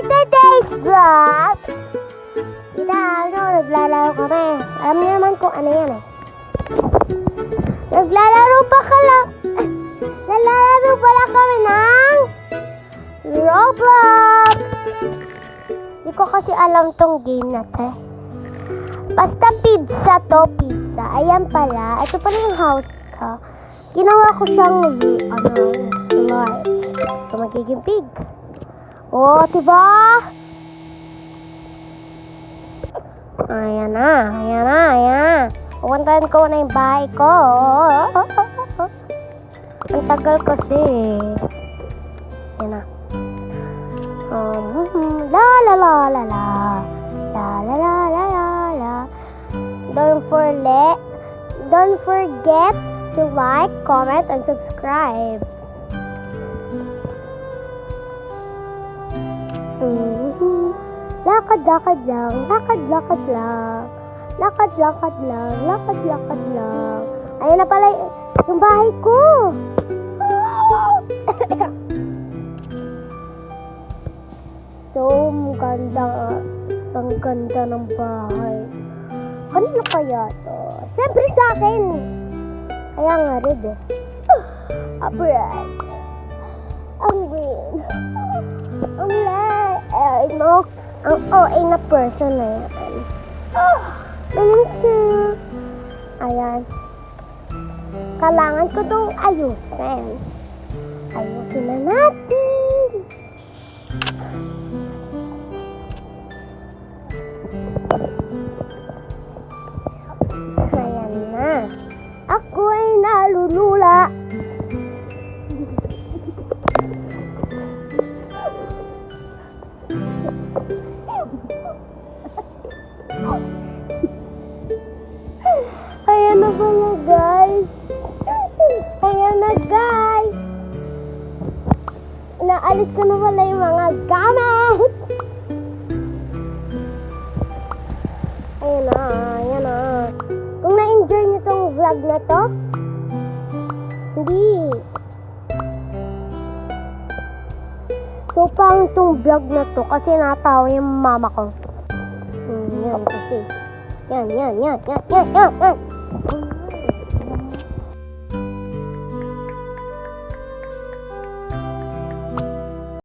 today's vlog, naglalaro kami. Alam niyo naman kung ano yan eh. Naglalaro pala kami ng Roblox. Hindi ko kasi alam tong game na to. Basta pizza to, pizza. Ayan pala. Ito pala yung house ko. Ginawa ko siyang light. Ito magiging pig. Oh, diba? Ayan na. Pupuntahan ko na yung bahay ko. Ang tagal kasi. Ayan na. La la la la la. La la la la la la. Don't forget to like, comment, and subscribe. Lakad-lakad lang. Ayan na pala yung bahay ko. So, ang ganda ng bahay. Kanino kaya to? Siyempre sa akin. Kaya nga red eh. Red. Ang green. Ang light. Ang OA na person na yan. Ayan. Kailangan ko itong ayusin. Ayusin na natin. Ayan na. Ako ay nalulula. Ayan na pala guys. Naalis ko na pala yung mga gamit. Ayan na. Kung na-enjoy nyo tong vlog na to, hindi. So pang tong vlog na to kasi natawa yung mama ko. Yan kasi. Yan.